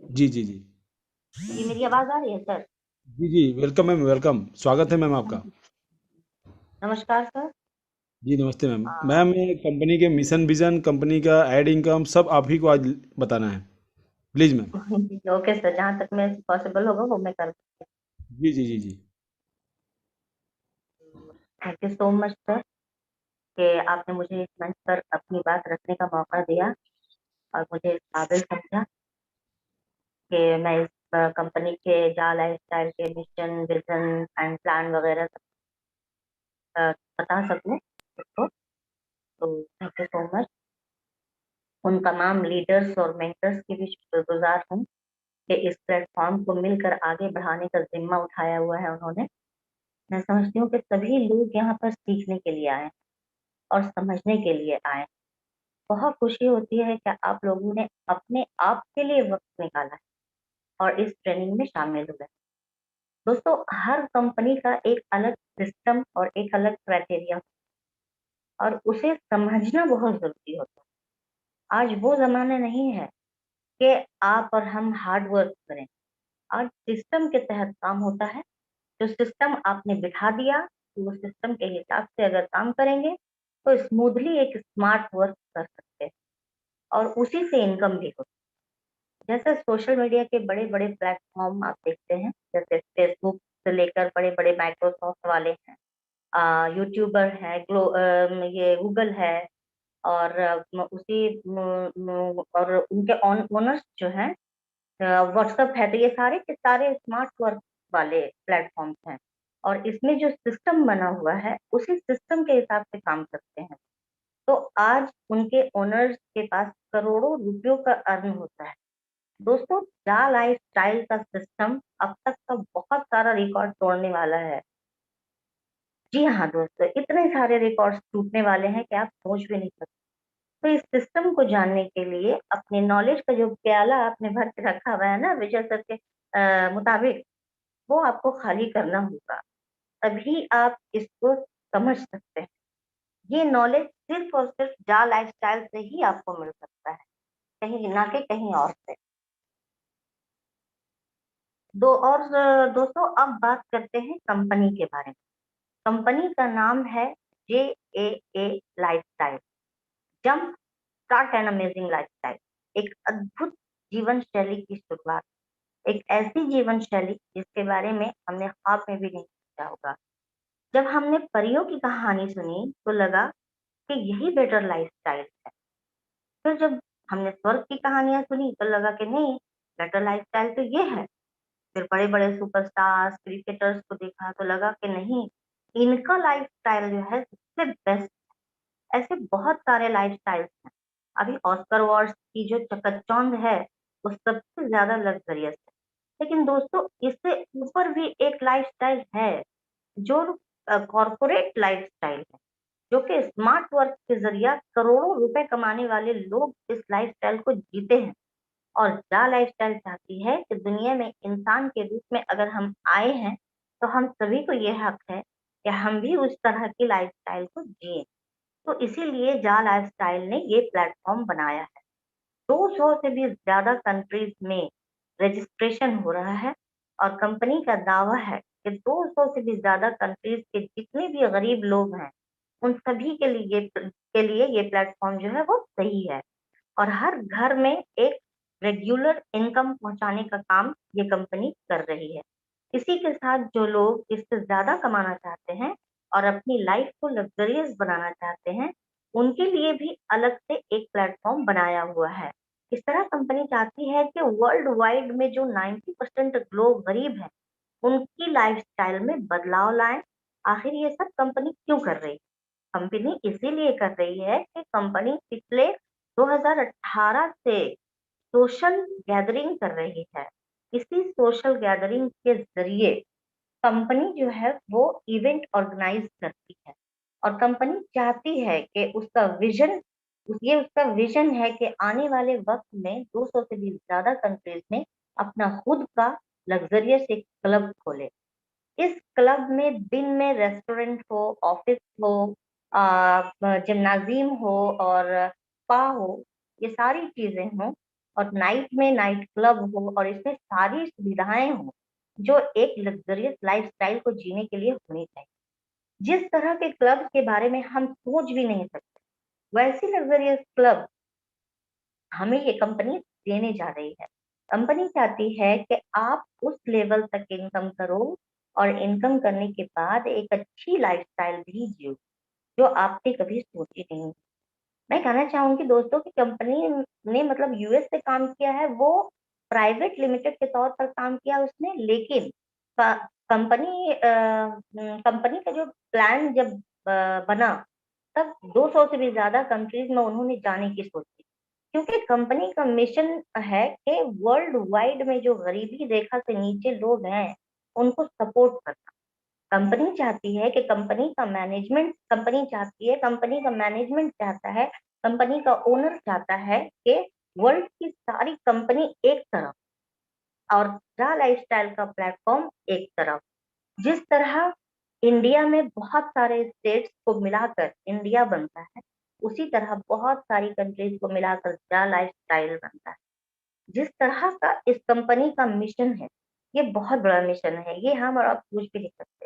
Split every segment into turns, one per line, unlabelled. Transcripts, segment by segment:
जी, जी, जी।
जी, मेरी आवाज़ आ रही है सर?
जी, जी, वेलकम मैम, वेलकम। स्वागत है मैम आपका।
नमस्कार सर।
जी, नमस्ते मैम।
अ,
मैम, कंपनी के मिशन, विज़न, कंपनी का ऐड इनकम सब आप ही को आज बताना है। Please ma'am.
ओके सर, जहाँ तक मैं पॉसिबल होगा वो मैं कर।
जी, जी, जी, जी।
Thank you so much sir कि आपने मुझे इस मंच पर अपनी बात रखने का मौका दिया और मुझे इस काबिल समझा कि मैं इस कंपनी के जा लाइफस्टाइल के मिशन, विजन एंड प्लान वगैरह सब बता सकूं सबको। तो थैंक यू सो मच। उन तमाम लीडर्स और मेंटर्स की भी शुक्रगुजार हूँ कि इस प्लेटफॉर्म को मिलकर आगे बढ़ाने का जिम्मा उठाया हुआ है उन्होंने। मैं समझती हूँ कि सभी लोग यहाँ पर सीखने के लिए आए हैं और समझने के लिए आए हैं। बहुत खुशी होती है कि आप लोगों ने अपने आप के लिए वक्त निकाला है और इस ट्रेनिंग में शामिल हुए। दोस्तों, हर कंपनी का एक अलग सिस्टम और एक अलग क्राइटेरिया और उसे समझना बहुत जरूरी होता है। आज वो जमाना नहीं है कि आप और हम हार्ड वर्क करें। आज सिस्टम के तहत काम होता है। जो सिस्टम आपने बिठा दिया, तो वो सिस्टम के हिसाब से अगर काम करेंगे तो स्मूथली एक स्मार्ट वर्क कर सकते हैं और उसी से इनकम भी होती है। जैसे सोशल मीडिया के बड़े बड़े प्लेटफॉर्म आप देखते हैं, जैसे फेसबुक से लेकर बड़े बड़े माइक्रोसॉफ्ट वाले हैं, यूट्यूबर है, ये गूगल है, और और उनके ओनर्स जो हैं, व्हाट्सएप है। तो ये सारे के सारे स्मार्ट वर्क वाले प्लेटफॉर्म्स हैं और इसमें जो सिस्टम बना हुआ है उसी सिस्टम के हिसाब से काम करते हैं। तो आज उनके ओनर्स के पास करोड़ों रुपयों का अर्न होता है। दोस्तों, जा लाइफ स्टाइल का सिस्टम अब तक का बहुत सारा रिकॉर्ड तोड़ने वाला है। जी हाँ दोस्तों, इतने सारे रिकॉर्ड्स टूटने वाले हैं कि आप सोच भी नहीं सकते। तो इस सिस्टम को जानने के लिए अपने नॉलेज का जो प्याला आपने भर के रखा हुआ है ना, विजय सर के मुताबिक, वो आपको खाली करना होगा। तभी आप इसको समझ सकते हैं। ये नॉलेज सिर्फ और सिर्फ जा लाइफस्टाइल से ही आपको मिल सकता है, कहीं ना के कहीं और से। दोस्तों, अब बात करते हैं कंपनी के बारे में। कंपनी का नाम है J A A lifestyle, jump start an amazing lifestyle. एक अद्भुत जीवन शैली की शुरुआत, एक ऐसी जीवन शैली जिसके बारे में हमने ख्वाब में भी नहीं सोचा होगा। जब हमने परियों की कहानी सुनी तो लगा कि यही बेटर लाइफस्टाइल है। फिर जब हमने स्वर्ग की कहानियां सुनी तो लगा कि नहीं, बेटर लाइफस्टाइल तो ये है। फिर बड़े बड़े सुपरस्टार्स, क्रिकेटर्स को देखा तो लगा कि नहीं, इनका लाइफस्टाइल जो है सबसे बेस्ट। ऐसे बहुत सारे लाइफस्टाइल्स हैं। अभी ऑस्कर अवार्ड्स की जो चकचौंध है वो सबसे ज्यादा लग्जरियस है। लेकिन दोस्तों, इससे ऊपर भी एक लाइफस्टाइल है जो कॉरपोरेट लाइफस्टाइल है, जो कि स्मार्ट वर्क के जरिए करोड़ों रुपए कमाने वाले लोग इस लाइफस्टाइल को जीते हैं। और क्या लाइफस्टाइल चाहती है कि दुनिया में इंसान के रूप में अगर हम आए हैं तो हम सभी को ये हक है कि हम भी उस तरह की लाइफस्टाइल को जिए। तो इसीलिए जा लाइफस्टाइल ने ये प्लेटफॉर्म बनाया है। 200 से भी ज्यादा कंट्रीज में रजिस्ट्रेशन हो रहा है और कंपनी का दावा है कि 200 से भी ज्यादा कंट्रीज के जितने भी गरीब लोग हैं उन सभी के लिए ये प्लेटफॉर्म जो है वो सही है। और हर घर में एक रेगुलर इनकम पहुंचाने का काम ये कंपनी कर रही है। इसी के साथ जो लोग इससे ज्यादा कमाना चाहते हैं और अपनी लाइफ को लग्जरियस बनाना चाहते हैं, उनके लिए भी अलग से एक प्लेटफॉर्म बनाया हुआ है। इस तरह कंपनी चाहती है कि वर्ल्ड वाइड में जो 90% लोग गरीब हैं उनकी लाइफस्टाइल में बदलाव लाएं। आखिर ये सब कंपनी क्यों कर रही है? कंपनी इसीलिए कर रही है कि कंपनी पिछले 2018 से सोशल गैदरिंग कर रही है। इसी सोशल गैदरिंग के जरिए कंपनी जो है वो इवेंट ऑर्गेनाइज करती है और कंपनी चाहती है कि उसका विजन है कि आने वाले वक्त में 200 से भी ज्यादा कंट्रीज में अपना खुद का लग्जरियस एक क्लब खोले। इस क्लब में दिन में रेस्टोरेंट हो, ऑफिस हो, जिम्नाजियम हो और स्पा हो, ये सारी चीजें हों। और नाइट में नाइट क्लब हो और इसमें सारी सुविधाएं हो जो एक लग्जरियस लाइफस्टाइल को जीने के लिए होनी चाहिए। जिस तरह के क्लब के बारे में हम सोच भी नहीं सकते, वैसी लग्जरियस क्लब हमें ये कंपनी देने जा रही है। कंपनी चाहती है कि आप उस लेवल तक इनकम करो और इनकम करने के बाद एक अच्छी लाइफस्टाइल भी जियो जो आपने कभी सोची नहीं। मैं कहना चाहूंगी दोस्तों कि कंपनी ने मतलब यूएस से काम किया है, वो प्राइवेट लिमिटेड के तौर पर काम किया उसने, लेकिन कंपनी कंपनी का जो प्लान जब बना तब 200 से भी ज्यादा कंट्रीज में उन्होंने जाने की सोची, क्योंकि कंपनी का मिशन है कि वर्ल्ड वाइड में जो गरीबी रेखा से नीचे लोग हैं उनको सपोर्ट करना। कंपनी चाहती है कि कंपनी का मैनेजमेंट चाहता है, कंपनी का ओनर चाहता है कि वर्ल्ड की सारी कंपनी एक तरफ और ज़ा लाइफस्टाइल का प्लेटफॉर्म एक तरफ। जिस तरह इंडिया में बहुत सारे स्टेट्स को मिलाकर इंडिया बनता है, उसी तरह बहुत सारी कंट्रीज को मिलाकर ज़ा लाइफस्टाइल बनता है। जिस तरह का इस कंपनी का मिशन है, ये बहुत बड़ा मिशन है, ये हम और आप पूछ भी नहीं सकते।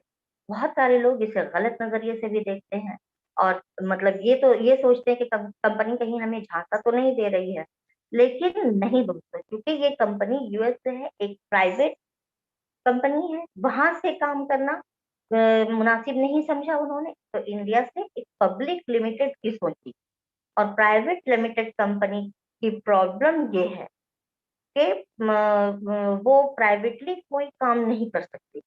बहुत सारे लोग इसे गलत नजरिए से भी देखते हैं और मतलब ये सोचते हैं कि कंपनी कहीं हमें झांसा तो नहीं दे रही है, लेकिन नहीं दोस्तों, क्योंकि ये कंपनी यूएस से है, एक प्राइवेट कंपनी है, वहां से काम करना मुनासिब नहीं समझा उन्होंने, तो इंडिया से एक पब्लिक लिमिटेड की सोची। और प्राइवेट लिमिटेड कंपनी की प्रॉब्लम ये है कि वो प्राइवेटली कोई काम नहीं कर सकती,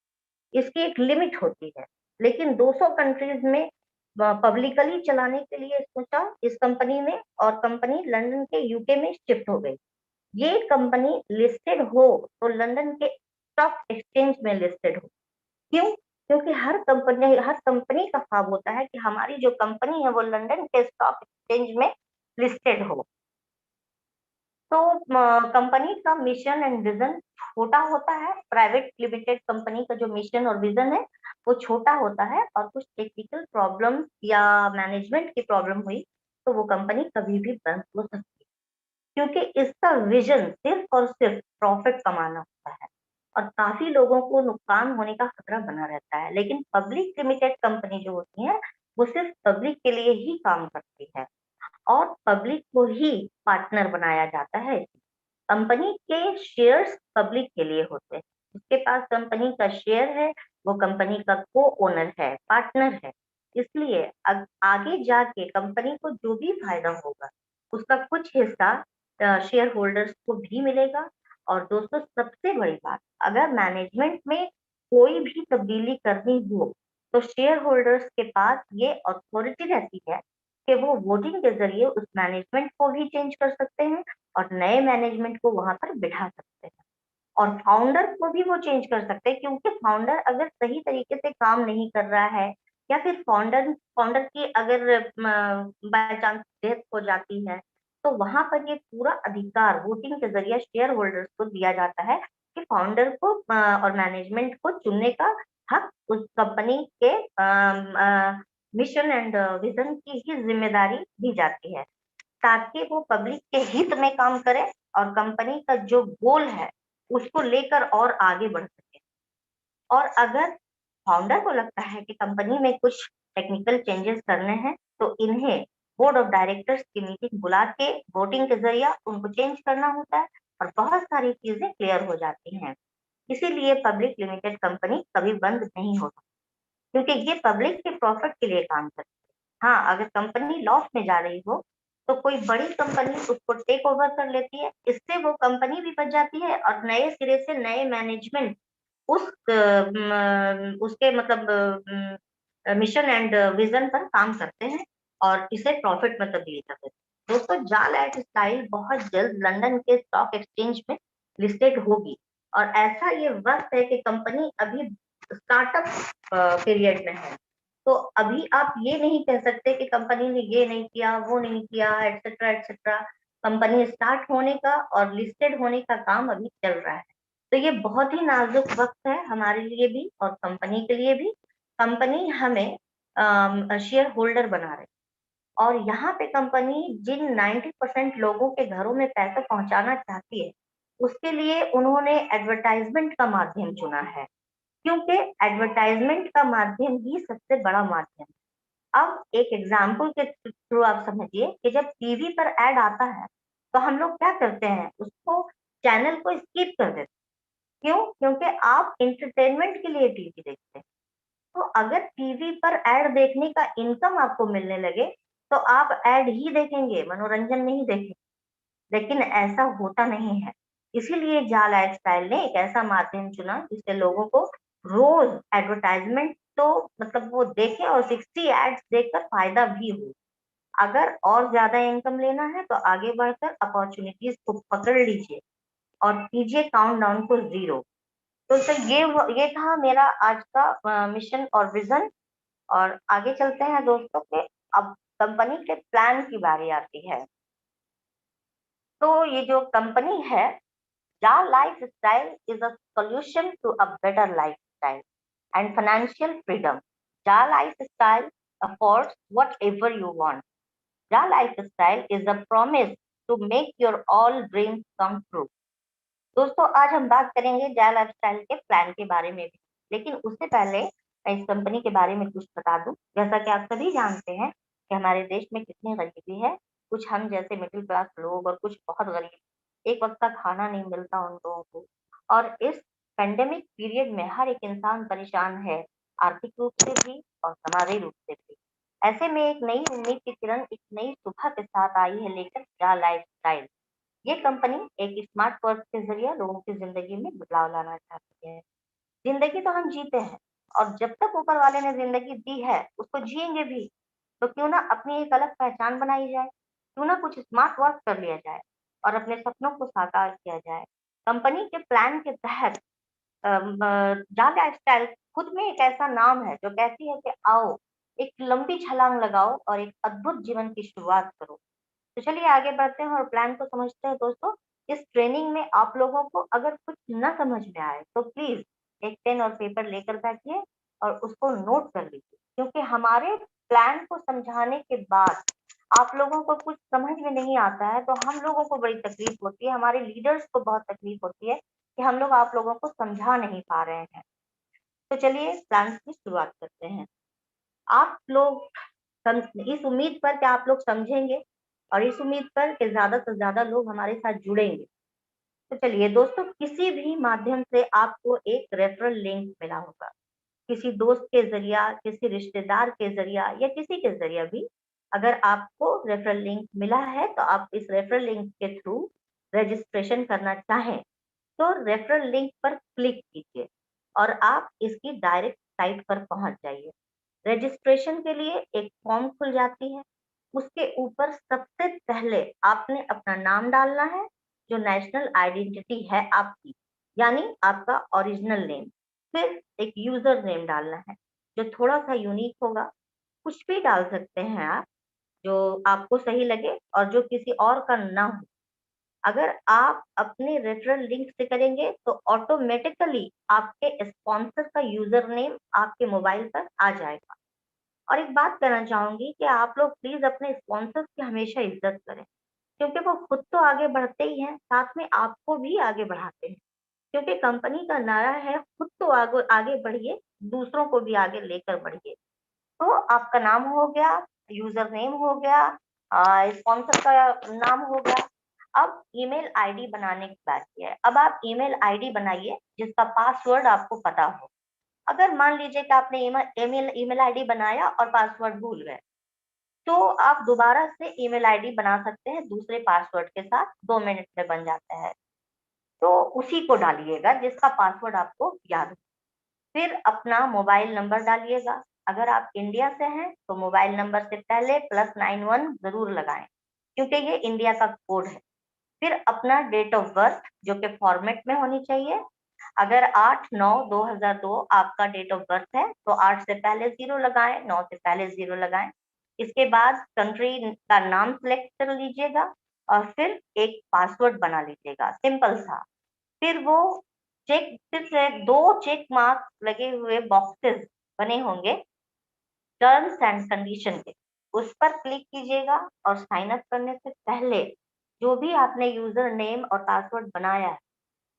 इसकी एक लिमिट होती है। लेकिन 200 कंट्रीज में पब्लिकली चलाने के लिए सोचा इस कंपनी ने, और कंपनी लंदन के यूके में शिफ्ट हो गई। ये कंपनी लिस्टेड हो तो लंदन के स्टॉक एक्सचेंज में लिस्टेड हो। क्यों? क्योंकि हर कंपनी का ख्वाब होता है कि हमारी जो कंपनी है वो लंदन के स्टॉक एक्सचेंज में लिस्टेड हो। तो कंपनी का मिशन एंड विजन छोटा होता है, प्राइवेट लिमिटेड कंपनी का जो मिशन और विजन है वो छोटा होता है, और कुछ टेक्निकल प्रॉब्लम या मैनेजमेंट की प्रॉब्लम हुई तो वो कंपनी कभी भी बंद हो सकती है, क्योंकि इसका विजन सिर्फ और सिर्फ प्रॉफिट कमाना होता है और काफी लोगों को नुकसान होने का खतरा बना रहता है। लेकिन पब्लिक लिमिटेड कंपनी जो होती है वो सिर्फ पब्लिक के लिए ही काम करती है और पब्लिक को ही पार्टनर बनाया जाता है। कंपनी के शेयर्स पब्लिक के लिए होते हैं, जिसके पास कंपनी का शेयर है वो कंपनी का को ओनर है, पार्टनर है। इसलिए आगे जाके कंपनी को जो भी फायदा होगा उसका कुछ हिस्सा शेयर होल्डर्स को भी मिलेगा। और दोस्तों सबसे बड़ी बात, अगर मैनेजमेंट में कोई भी तब्दीली करनी हो तो शेयर होल्डर्स के पास ये अथॉरिटी रहती है कि वो वोटिंग के जरिए उस मैनेजमेंट को भी चेंज कर सकते हैं और नए मैनेजमेंट को वहां पर बिठा सकते हैं, और फाउंडर को भी वो चेंज कर सकते हैं, क्योंकि फाउंडर अगर सही तरीके से काम नहीं कर रहा है या फिर फाउंडर फाउंडर की अगर बाय चांस डेथ हो जाती है तो वहां पर ये पूरा अधिकार वोटिंग के जरिए शेयर होल्डर्स को दिया जाता है कि फाउंडर को और मैनेजमेंट को चुनने का हक उस कंपनी के मिशन एंड विजन की ही जिम्मेदारी दी जाती है, ताकि वो पब्लिक के हित में काम करे और कंपनी का जो गोल है उसको लेकर और आगे बढ़ सके। और अगर फाउंडर को लगता है कि कंपनी में कुछ टेक्निकल चेंजेस करने हैं तो इन्हें बोर्ड ऑफ डायरेक्टर्स की मीटिंग बुला के वोटिंग के जरिए उनको चेंज करना होता है और बहुत सारी चीजें क्लियर हो जाती हैं। इसीलिए पब्लिक लिमिटेड कंपनी कभी बंद नहीं हो सकती, क्योंकि ये पब्लिक के प्रॉफिट के लिए काम करती है। हाँ, अगर कंपनी लॉस में जा रही हो तो कोई बड़ी कंपनी उसको टेक ओवर कर लेती है, इससे वो कंपनी भी बच जाती है और नए सिरे से नए मैनेजमेंट उसके मतलब मिशन एंड विजन पर काम करते हैं और इसे प्रॉफिट में तब्दील कर देते हैं। दोस्तों जा लाइफ स्टाइल बहुत जल्द लंदन के स्टॉक एक्सचेंज में लिस्टेड होगी और ऐसा ये वक्त है कि कंपनी अभी स्टार्टअप पीरियड में है। तो अभी आप ये नहीं कह सकते कि कंपनी ने ये नहीं किया वो नहीं किया एटसेट्रा एटसेट्रा। कंपनी स्टार्ट होने का और लिस्टेड होने का काम अभी चल रहा है, तो ये बहुत ही नाजुक वक्त है हमारे लिए भी और कंपनी के लिए भी। कंपनी हमें शेयर होल्डर बना रही है, और यहाँ पे कंपनी जिन 90% लोगों के घरों में पैसा पहुंचाना चाहती है, उसके लिए उन्होंने एडवर्टाइजमेंट का माध्यम चुना है, क्योंकि एडवर्टाइजमेंट का माध्यम ही सबसे बड़ा माध्यम है। अब एक एग्जाम्पल के थ्रू आप समझिए कि जब टीवी पर एड आता है तो हम लोग क्या करते हैं, उसको चैनल को स्किप कर देते हैं। क्यों? क्योंकि आप इंटरटेनमेंट के लिए टीवी देखते हैं। तो अगर टीवी पर एड देखने का इनकम आपको मिलने लगे तो आप एड ही देखेंगे, मनोरंजन नहीं देखेंगे। लेकिन ऐसा होता नहीं है। इसीलिए जा लाइफस्टाइल ने एक ऐसा माध्यम चुना जिससे लोगों को रोज एडवर्टाइजमेंट तो मतलब वो देखे और 60 एड्स देखकर फायदा भी हो। अगर और ज्यादा इनकम लेना है तो आगे बढ़कर अपॉर्चुनिटीज को पकड़ लीजिए और कीजिए काउंटडाउन को 0। तो सर ये था मेरा आज का मिशन और विजन। और आगे चलते हैं दोस्तों के, अब कंपनी के प्लान की बारी आती है। तो ये जो कंपनी है, Jaa Lifestyle is a solution to a better lifestyle and financial freedom. Jaa Lifestyle affords whatever you want. Ja lifestyle is a promise to make your all dreams come true. दोस्तों आज हम बात करेंगे जा lifestyle के plan के बारे में भी, लेकिन उससे पहले मैं इस कंपनी के बारे में कुछ बता दूं। जैसा कि आप सभी जानते हैं कि हमारे देश में कितनी गरीबी है। कुछ हम जैसे मिडिल क्लास लोग और कुछ बहुत गरीब, एक वक्त का खाना नहीं मिलता उन लोगों को। और इस पेंडेमिक पीरियड में हर एक इंसान परेशान है, आर्थिक रूप से भी और समाजी रूप से भी। ऐसे में एक नई उम्मीद की किरण एक नई सुबह के साथ आई है लेकर जा लाइफस्टाइल। ये कंपनी एक स्मार्ट वर्क के जरिए लोगों की जिंदगी में बदलाव लाना चाहती है। जिंदगी तो हम जीते हैं और जब तक ऊपर वाले ने जिंदगी दी है उसको जिएंगे भी। तो क्यों ना अपनी एक अलग पहचान बनाई जाए, क्यों ना कुछ स्मार्ट वर्क कर लिया जाए और अपने सपनों को साकार किया जाए। कंपनी के प्लान के तहत जा लाइफस्टाइल खुद में एक ऐसा नाम है जो कहती है कि आओ एक लंबी छलांग लगाओ और एक अद्भुत जीवन की शुरुआत करो। तो चलिए आगे बढ़ते हैं और प्लान को समझते हैं दोस्तों। इस ट्रेनिंग में आप लोगों को अगर कुछ न समझ में आए तो प्लीज एक पेन और पेपर लेकर बैठिए और उसको नोट कर लीजिए, क्योंकि हमारे प्लान को समझाने के बाद आप लोगों को कुछ समझ में नहीं आता है तो हम लोगों को बड़ी तकलीफ होती है, हमारे लीडर्स को बहुत तकलीफ होती है कि हम लोग आप लोगों को समझा नहीं पा रहे हैं। तो चलिए प्लान की शुरुआत करते हैं। आप लोग इस उम्मीद पर कि आप लोग समझेंगे और इस उम्मीद पर कि ज्यादा से ज्यादा लोग हमारे साथ जुड़ेंगे। तो चलिए दोस्तों, किसी भी माध्यम से आपको एक रेफरल लिंक मिला होगा, किसी दोस्त के जरिया, किसी रिश्तेदार के जरिया या किसी के जरिया भी। अगर आपको रेफरल लिंक मिला है तो आप इस रेफरल लिंक के थ्रू रजिस्ट्रेशन करना चाहें तो रेफरल लिंक पर क्लिक कीजिए और आप इसकी डायरेक्ट साइट पर पहुंच जाइए। रजिस्ट्रेशन के लिए एक फॉर्म खुल जाती है। उसके ऊपर सबसे पहले आपने अपना नाम डालना है, जो नेशनल आइडेंटिटी है आपकी, यानी आपका ओरिजिनल नेम। फिर एक यूजर नेम डालना है जो थोड़ा सा यूनिक होगा। कुछ भी डाल सकते हैं आप जो आपको सही लगे और जो किसी और का ना हो। अगर आप अपने रेफरल लिंक से करेंगे तो ऑटोमेटिकली आपके स्पॉन्सर का यूजर नेम आपके मोबाइल पर आ जाएगा। और एक बात कहना चाहूंगी कि आप लोग प्लीज अपने स्पॉन्सर्स की हमेशा इज्जत करें, क्योंकि वो खुद तो आगे बढ़ते ही हैं, साथ में आपको भी आगे बढ़ाते हैं। क्योंकि कंपनी का नारा है खुद तो आगे आगे बढ़िए, दूसरों को भी आगे लेकर बढ़िए। तो आपका नाम हो गया, यूजर नेम हो गया, स्पॉन्सर का नाम हो गया। अब ईमेल आईडी बनाने की बारी है। अब आप ईमेल आईडी बनाइए जिसका पासवर्ड आपको पता हो। अगर मान लीजिए कि आपने ईमेल ईमेल आईडी बनाया और पासवर्ड भूल गए, तो आप दोबारा से ईमेल आईडी बना सकते हैं दूसरे पासवर्ड के साथ, 2 मिनट में बन जाता है। तो उसी को डालिएगा जिसका पासवर्ड आपको याद हो। फिर अपना मोबाइल नंबर डालिएगा। अगर आप इंडिया से हैं तो मोबाइल नंबर से पहले +91 जरूर लगाएं, क्योंकि ये इंडिया का कोड है। फिर अपना डेट ऑफ बर्थ जो कि फॉर्मेट में होनी चाहिए। अगर 8/9/2002 आपका डेट ऑफ बर्थ है तो 8 से पहले 0 लगाएं, 9 से पहले 0 लगाएं। इसके बाद कंट्री का नाम सिलेक्ट कर लीजिएगा और फिर एक पासवर्ड बना लीजिएगा सिंपल सा। फिर वो फिर से 2 चेक मार्क लगे हुए बॉक्सेस बने होंगे टर्म्स एंड कंडीशन के, उस पर क्लिक कीजिएगा और साइन अप करने से पहले जो भी आपने यूजर नेम और पासवर्ड बनाया है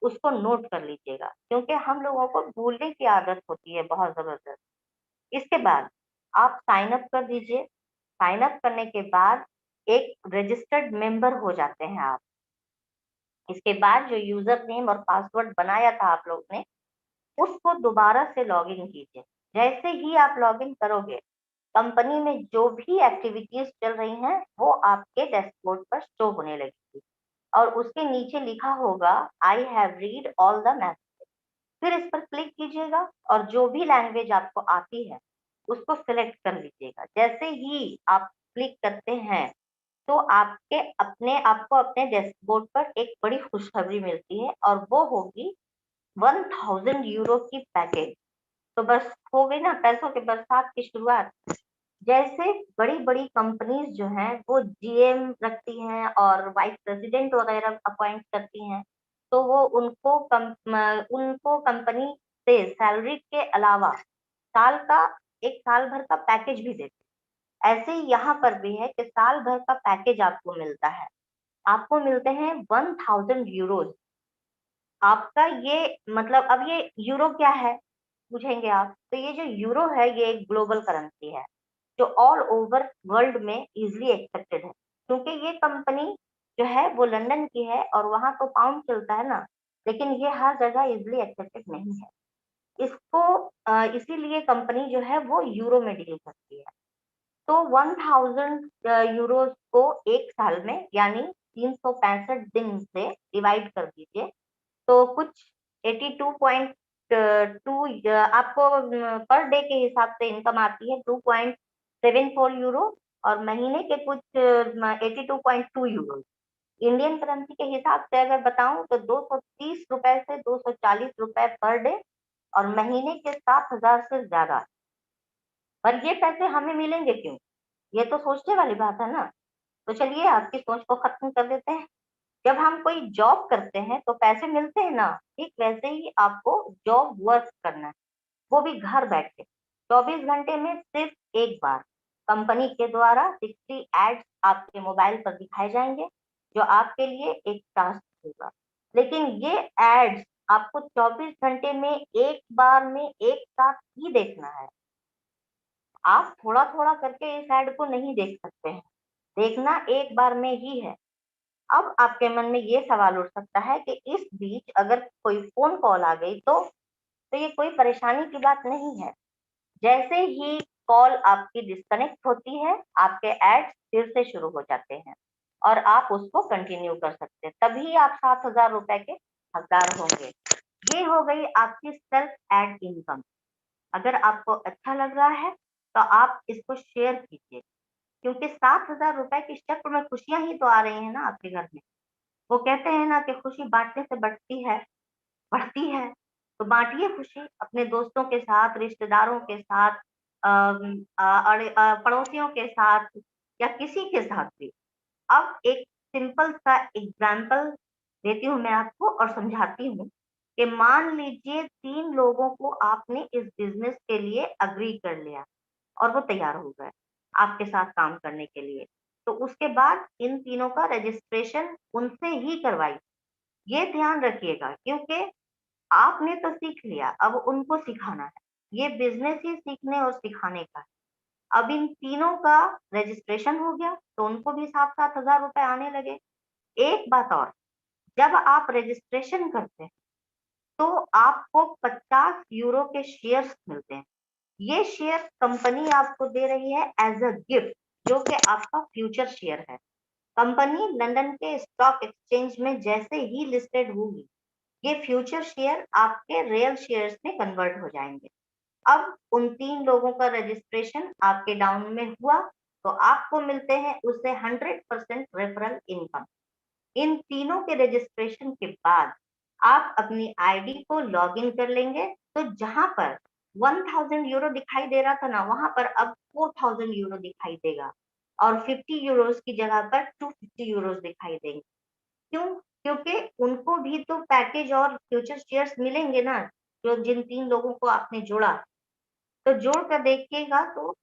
उसको नोट कर लीजिएगा, क्योंकि हम लोगों को भूलने की आदत होती है बहुत जबरदस्त। इसके बाद आप साइन अप कर दीजिए। साइन अप करने के बाद एक रजिस्टर्ड मेंबर हो जाते हैं आप। इसके बाद जो यूजर नेम और पासवर्ड बनाया था आप लोग ने, उसको दोबारा से लॉगिन कीजिए। जैसे ही आप लॉगिन करोगे, कंपनी में जो भी एक्टिविटीज चल रही हैं वो आपके डैशबोर्ड पर शो होने लगेगी और उसके नीचे लिखा होगा I have read all the message. फिर इस पर क्लिक कीजिएगा और जो भी लैंग्वेज आपको आती है उसको सिलेक्ट कर लीजिएगा। जैसे ही आप क्लिक करते हैं तो आपको अपने डैशबोर्ड पर एक बड़ी खुशखबरी मिलती है और वो होगी 1000 यूरो की पैकेज। तो बस हो गई ना पैसों के बरसात की शुरुआत। जैसे बड़ी बड़ी कंपनीज जो हैं वो जीएम रखती हैं और वाइस प्रेसिडेंट वगैरह अपॉइंट करती हैं, तो वो उनको कंपनी से सैलरी के अलावा साल का एक साल भर का पैकेज भी देते हैं। ऐसे ही यहाँ पर भी है कि साल भर का पैकेज आपको मिलता है। आपको मिलते हैं 1000 यूरोज। आपका ये मतलब अब ये यूरो क्या है पूछेंगे आप, तो ये जो यूरो है ये एक ग्लोबल करेंसी है जो ऑल ओवर वर्ल्ड में इजिली एक्सेप्टेड है, क्योंकि ये कंपनी जो है वो लंदन की है और वहां तो पाउंड चलता है ना, लेकिन ये हर जगह इजिली एक्सेप्टेड नहीं है। इसको इसीलिए कंपनी जो है वो यूरो में डील करती है। तो 1000 यूरोज को एक साल में यानी 365 दिन से डिवाइड कर दीजिए, तो कुछ 82.2 आपको पर डे के हिसाब से इनकम आती है 2.74 यूरो, और महीने के कुछ 82.2 यूरो। इंडियन करेंसी के हिसाब से अगर बताऊं तो 230 रुपए से 240 रुपए पर डे और महीने के 7,000 से ज्यादा। पर ये पैसे हमें मिलेंगे क्यों, ये तो सोचने वाली बात है ना। तो चलिए आपकी सोच को खत्म कर देते हैं। जब हम कोई जॉब करते हैं तो पैसे मिलते हैं ना, ठीक वैसे ही आपको जॉब वर्क करना है, वो भी घर बैठ के 24 घंटे में सिर्फ एक बार। कंपनी के द्वारा 60 एड्स आपके मोबाइल पर दिखाए जाएंगे जो आपके लिए एक टास्क होगा। लेकिन ये एड्स आपको 24 घंटे में एक बार में एक साथ ही देखना है। आप थोड़ा थोड़ा करके इस एड को नहीं देख सकते हैं, देखना एक बार में ही है। अब आपके मन में ये सवाल उठ सकता है कि इस बीच अगर कोई फोन कॉल आ गई तो ये कोई परेशानी की बात नहीं है। जैसे ही कॉल आपकी डिस्कनेक्ट होती है आपके एड्स फिर से शुरू हो जाते हैं और आप उसको कंटिन्यू कर सकते हैं, तभी आप 7,000 रुपए के हकदार होंगे। ये हो गई आपकी सेल्फ एड इनकम। अगर आपको अच्छा लग रहा है तो आप इसको शेयर कीजिए, क्योंकि 7,000 रुपए की शक्ल में खुशियां ही तो आ रही है ना आपके घर में। वो कहते हैं ना कि खुशी बांटने से बढ़ती है, बढ़ती है। तो बांटिए खुशी अपने दोस्तों के साथ, रिश्तेदारों के साथ, पड़ोसियों के साथ या किसी के साथ भी। अब एक सिंपल सा एग्जाम्पल देती हूँ मैं आपको और समझाती हूँ कि मान लीजिए 3 लोगों को आपने इस बिजनेस के लिए अग्री कर लिया और वो तैयार हो गए आपके साथ काम करने के लिए। तो उसके बाद इन तीनों का रजिस्ट्रेशन उनसे ही करवाइए। ये ध्यान रखिएगा, क्योंकि आपने तो सीख लिया, अब उनको सिखाना है। ये बिजनेस ही सीखने और सिखाने का है। अब इन तीनों का रजिस्ट्रेशन हो गया तो उनको भी 7-7 हजार रुपए आने लगे। एक बात और, जब आप रजिस्ट्रेशन करते हैं तो आपको 50 यूरो के शेयर्स मिलते हैं। ये शेयर कंपनी आपको दे रही है एज अ गिफ्ट, जो कि आपका फ्यूचर शेयर है। कंपनी लंदन के स्टॉक एक्सचेंज में जैसे ही लिस्टेड होगी, ये फ्यूचर शेयर आपके रियल शेयर्स में कन्वर्ट हो जाएंगे। अब उन 3 लोगों का रजिस्ट्रेशन आपके डाउन में हुआ तो आपको मिलते हैं उससे 100% रेफरल इनकम। इन तीनों के रजिस्ट्रेशन के बाद आप अपनी आईडी को लॉगिन कर लेंगे, तो जहां पर 1000 यूरो दिखाई दे रहा था ना, वहां पर अब 4000 यूरो दिखाई देगा और 50 यूरोज की जगह पर 250 यूरोज दिखाई देंगे। क्यों? क्योंकि उनको भी तो पैकेज और फ्यूचर शेयर्स मिलेंगे ना, जो जिन 3 लोगों को आपने जोड़ा। तो जोड़ कर देखिएगा तो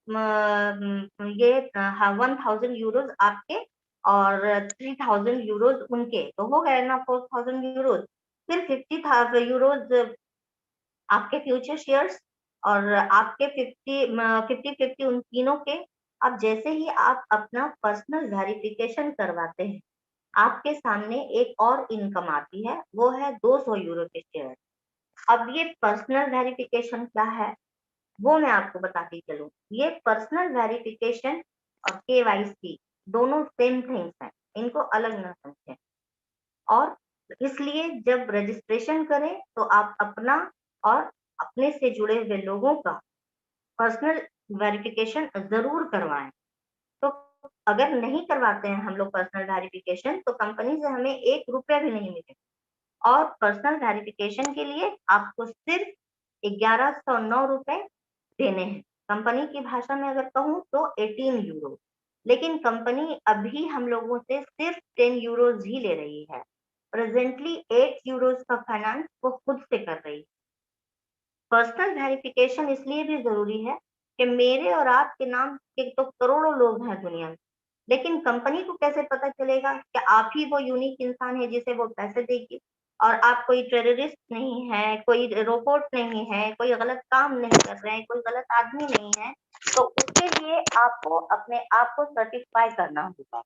ये 1000 यूरोज आपके और 3000 यूरोज उनके, तो हो गए ना 4000 यूरोज। फिर 50,000 यूरोज आपके फ्यूचर शेयर्स और आपके 50-50 उन तीनों के। अब जैसे ही आप अपना पर्सनल वेरिफिकेशन करवाते हैं, आपके सामने एक और इनकम आती है, वो है 200 यूरो के शेयर। अब ये पर्सनल वेरिफिकेशन क्या है, वो मैं आपको बताती चलूं। ये पर्सनल वेरिफिकेशन और केवाईसी दोनों सेम थिंग्स हैं, इनको अलग ना समझें। और इसलिए जब रजिस्ट्रेशन करें तो आप अपना और अपने से जुड़े हुए लोगों का पर्सनल वेरिफिकेशन जरूर करवाएं। तो अगर नहीं करवाते हैं हम लोग पर्सनल वेरिफिकेशन, तो कंपनी से हमें 1 रुपया भी नहीं मिलेगा। और पर्सनल वेरिफिकेशन के लिए आपको सिर्फ 1109 रुपए देने हैं। कंपनी की भाषा में अगर कहूँ तो 18 यूरो। लेकिन कंपनी अभी हम लोगों से सिर्फ 10 यूरोज ही ले रही है। प्रेजेंटली 8 यूरोज का फाइनेंस वो खुद से कर रही है। पर्सनल वेरिफिकेशन इसलिए भी जरूरी है कि मेरे और आपके नाम के तो करोड़ों लोग हैं दुनिया में, लेकिन कंपनी को कैसे पता चलेगा कि आप ही वो यूनिक इंसान है जिसे वो पैसे देगी, और आप कोई टेररिस्ट नहीं है, कोई रोबोट नहीं है, कोई गलत काम नहीं कर रहे हैं, कोई गलत आदमी नहीं है। तो उसके लिए आपको अपने आप को सर्टिफाई करना होगा।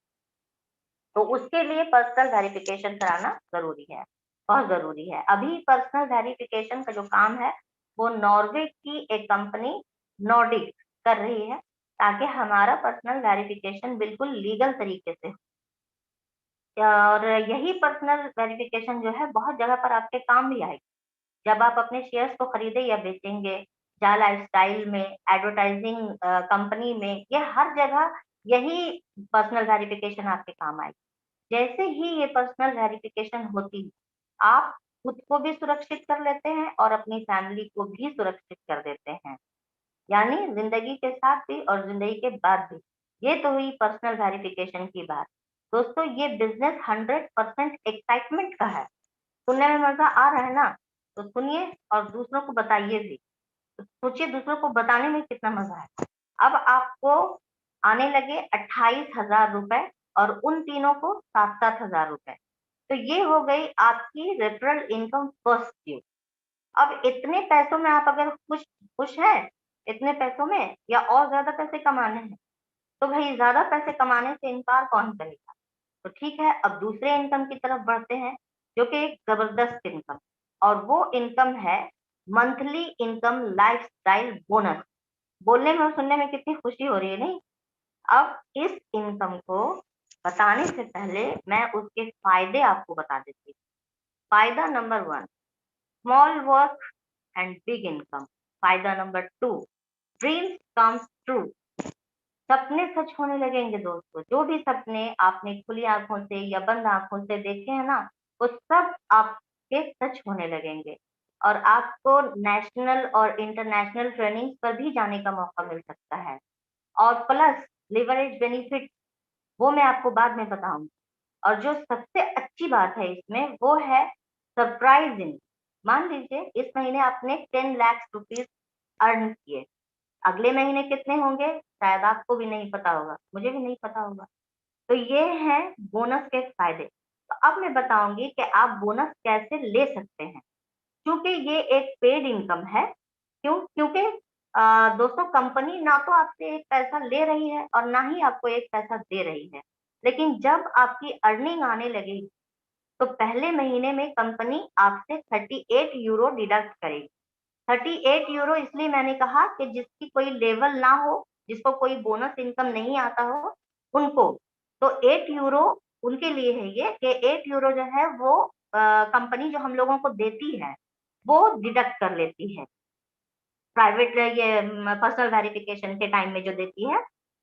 तो उसके लिए पर्सनल वेरिफिकेशन कराना जरूरी है, बहुत जरूरी है। अभी पर्सनल वेरिफिकेशन का जो काम है वो नॉर्वे की एक कंपनी नॉर्डिक कर रही है, ताकि हमारा पर्सनल वेरिफिकेशन बिल्कुल लीगल तरीके से हो। और यही पर्सनल वेरिफिकेशन जो है बहुत जगह पर आपके काम भी आएगी। जब आप अपने शेयर्स को खरीदे या बेचेंगे, या लाइफस्टाइल में, एडवर्टाइजिंग कंपनी में, ये हर जगह यही पर्सनल वेरिफिकेशन आपके काम आएगी। जैसे ही ये पर्सनल वेरिफिकेशन होती है, आप खुद को भी सुरक्षित कर लेते हैं और अपनी फैमिली को भी सुरक्षित कर देते हैं। यानी जिंदगी के साथ भी और जिंदगी के बाद भी। ये तो हुई पर्सनल वेरिफिकेशन की बात। दोस्तों, ये बिजनेस 100% एक्साइटमेंट का है। सुनने में मजा आ रहा है ना? तो सुनिए और दूसरों को बताइए भी। तो सोचिए दूसरों को बताने में कितना मजा है। अब आपको आने लगे 28,000 रुपए और उन तीनों को 7-7 हजार रुपए। तो ये हो गई आपकी रेफरल इनकम फर्स्ट ईयर। अब इतने पैसों में आप अगर खुश खुश है, इतने पैसों में, या और ज्यादा पैसे कमाने हैं, तो भाई ज्यादा पैसे कमाने से इनकार कौन करेगा। तो ठीक है, अब दूसरे इनकम की तरफ बढ़ते हैं, जो कि एक जबरदस्त इनकम, और वो इनकम है मंथली इनकम लाइफस्टाइल बोनस। बोलने में और सुनने में कितनी खुशी हो रही है, नहीं? अब इस इनकम को बताने से पहले मैं उसके फायदे आपको बता देती हूँ। फायदा number 1, small work and big income. फायदा नंबर 2, ड्रीम्स कम ट्रू। सपने सच होने लगेंगे दोस्तों। जो भी सपने आपने खुली आंखों से या बंद आंखों से देखे हैं ना, वो सब आपके सच होने लगेंगे। और आपको नेशनल और इंटरनेशनल ट्रेनिंग पर भी जाने का मौका मिल सकता है। और प्लस लिवरेज बेनिफिट, वो मैं आपको बाद में बताऊंगी। और जो सबसे अच्छी बात है इसमें, वो है सरप्राइजिंग। मान लीजिए इस महीने आपने 10 लाख रुपीज अर्न किए, अगले महीने कितने होंगे शायद आपको भी नहीं पता होगा, मुझे भी नहीं पता होगा। तो ये है बोनस के फायदे। तो अब मैं बताऊंगी कि आप बोनस कैसे ले सकते हैं, क्योंकि ये एक पेड इनकम है। क्यों? क्योंकि दोस्तों, कंपनी ना तो आपसे एक पैसा ले रही है और ना ही आपको एक पैसा दे रही है। लेकिन जब आपकी अर्निंग आने लगेगी, तो पहले महीने में कंपनी आपसे 38 यूरो डिडक्ट करेगी। 38 यूरो इसलिए मैंने कहा कि जिसकी कोई लेवल ना हो, जिसको कोई बोनस इनकम नहीं आता हो, उनको। तो 8 यूरो उनके लिए है ये, कि 8 यूरो जो है वो कंपनी जो हम लोगों को देती है, वो डिडक्ट कर लेती है। प्राइवेट ये पर्सनल वेरिफिकेशन के टाइम में जो देती है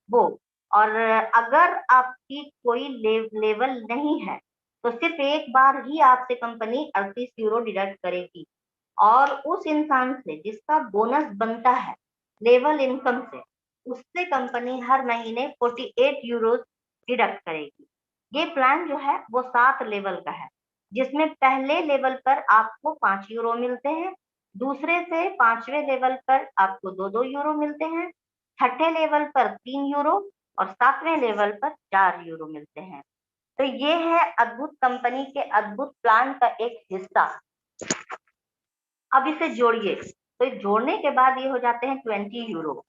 वो। और अगर आपकी कोई लेवल नहीं है, तो सिर्फ एक बार ही आपसे कंपनी 38 यूरो डिडक्ट करेगी। और उस इंसान से जिसका बोनस बनता है लेवल इनकम से, उससे कंपनी हर महीने 48 यूरो डिडक्ट करेगी। ये प्लान जो है वो 7 लेवल का है, जिसमें पहले लेवल पर आपको 5 यूरो मिलते हैं, दूसरे से 5वें लेवल पर आपको 2-2 यूरो मिलते हैं, छठे लेवल पर 3 यूरो और 7वें लेवल पर 4 यूरो मिलते हैं। तो ये है अद्भुत कंपनी के अद्भुत प्लान का एक हिस्सा। अब इसे जोड़िए, तो जोड़ने के बाद ये हो जाते हैं 20 यूरो।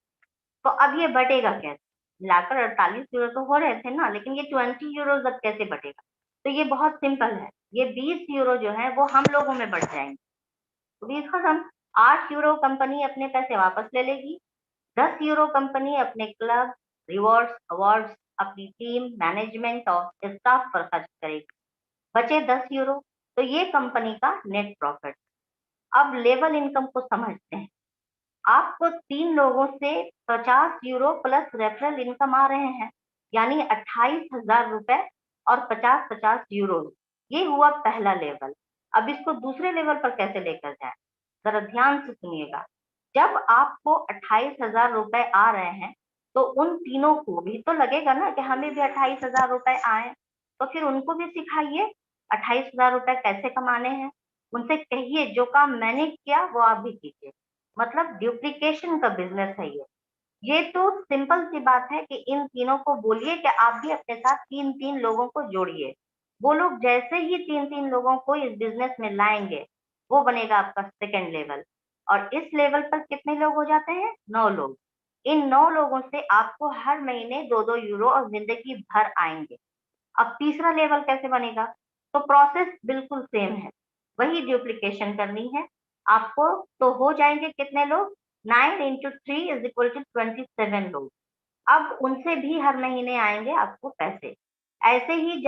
तो अब ये बटेगा कैसे? मिलाकर 48 यूरो तो हो रहे थे ना, लेकिन ये 20 यूरो अब कैसे बटेगा? तो ये बहुत सिंपल है, ये 20 यूरो जो है वो हम लोगों में बढ़ जाएंगे। तो 20 खत्म, 8 यूरो कंपनी अपने पैसे वापस ले लेगी, 10 यूरो कंपनी अपने क्लब, रिवॉर्ड्स, अवार्ड्स, अपनी टीम, मैनेजमेंट और स्टाफ पर खर्च करेगी। बचे 10 यूरो, तो ये कंपनी का नेट प्रॉफिट। अब लेवल इनकम को समझते हैं। आपको 3 लोगों से 50 यूरो प्लस रेफरल इनकम आ रहे हैं, यानी 28,000 रुपए और 50-50 यूरो। ये हुआ पहला लेवल। अब इसको दूसरे लेवल पर कैसे लेकर जाए, जरा ध्यान से सुनिएगा। जब आपको 28,000 रुपए आ रहे हैं, तो उन तीनों को भी तो लगेगा ना कि हमें भी 28,000 रुपए आए, तो फिर उनको भी सिखाइए 28,000 रुपए कैसे कमाने हैं। उनसे कहिए जो काम मैंने किया वो आप भी कीजिए। मतलब ड्यूप्लीकेशन का बिजनेस है ये तो सिंपल सी बात है कि इन तीनों को बोलिए कि आप भी अपने साथ 3-3 लोगों को जोड़िए। वो लोग जैसे ही 3-3 लोगों को इस बिजनेस में लाएंगे, वो बनेगा आपका सेकंड लेवल। और इस लेवल पर कितने लोग हो जाते हैं? 9 लोग। इन 9 लोगों से आपको हर महीने 2-2 यूरो और जिंदगी भर आएंगे। अब तीसरा लेवल कैसे बनेगा? तो प्रोसेस बिल्कुल सेम है, वही ड्यूप्लीकेशन करनी है आपको। तो हो जाएंगे कितने लोग? 9 इंटू 3 इज इक्वल टू 27 लोग। अब उनसे भी हर महीने आएंगे आपको पैसे। ऐसे ही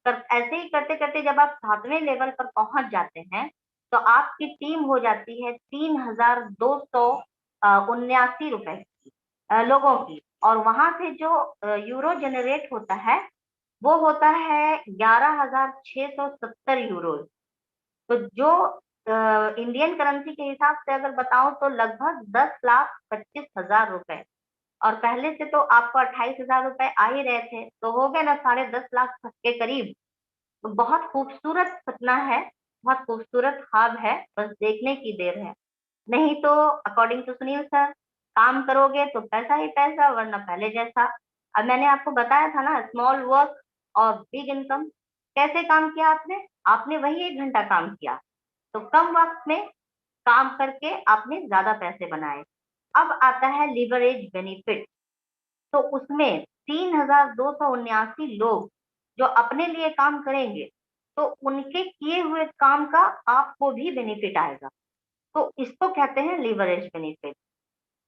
ऐसे ही करते करते जब आप 7वें लेवल पर पहुंच जाते हैं, तो आपकी टीम हो जाती है 3,279 रुपए की, लोगों की। और वहां से जो यूरो जनरेट होता है वो होता है 11,670 यूरो। तो जो इंडियन करेंसी के हिसाब से अगर बताऊं तो लगभग 10,25,000 रुपए। और पहले से तो आपको 28,000 रुपए आ ही रहे थे, तो हो गए ना 10.5 लाख के करीब। तो बहुत खूबसूरत सपना है, बहुत खूबसूरत ख्वाब है, बस देखने की देर है। नहीं तो अकॉर्डिंग टू सुनील सर, काम करोगे तो पैसा ही पैसा, वरना पहले जैसा। अब मैंने आपको बताया था ना, स्मॉल वर्क और बिग इनकम। कैसे काम किया आपने? आपने वही 1 घंटा काम किया, तो कम वक्त में काम करके आपने ज्यादा पैसे बनाए। अब आता है लिवरेज बेनिफिट। तो उसमें 3,279 लोग जो अपने लिए काम करेंगे, तो उनके किए हुए काम का आपको भी बेनिफिट आएगा। तो इसको कहते हैं लिवरेज बेनिफिट।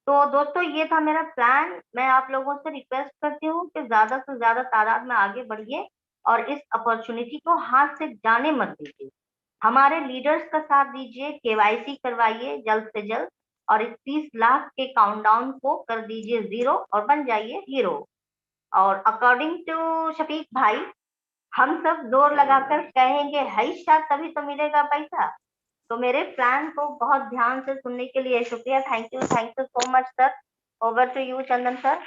तो दोस्तों, ये था मेरा प्लान। मैं आप लोगों से रिक्वेस्ट करती हूँ कि ज्यादा से ज्यादा तादाद में आगे बढ़िए और इस अपॉर्चुनिटी को हाथ से जाने मत दीजिए। हमारे लीडर्स का साथ दीजिए, केवाईसी करवाइए जल्द से जल्द, और इस 30 लाख के काउंटडाउन को कर दीजिए 0 और बन जाइए हीरो। और अकॉर्डिंग टू शफीक भाई, हम सब जोर लगाकर कहेंगे हैशा, तभी तो मिलेगा पैसा। तो मेरे प्लान को बहुत ध्यान से सुनने के लिए शुक्रिया। Thank you so much sir. Over to you Chandan sir.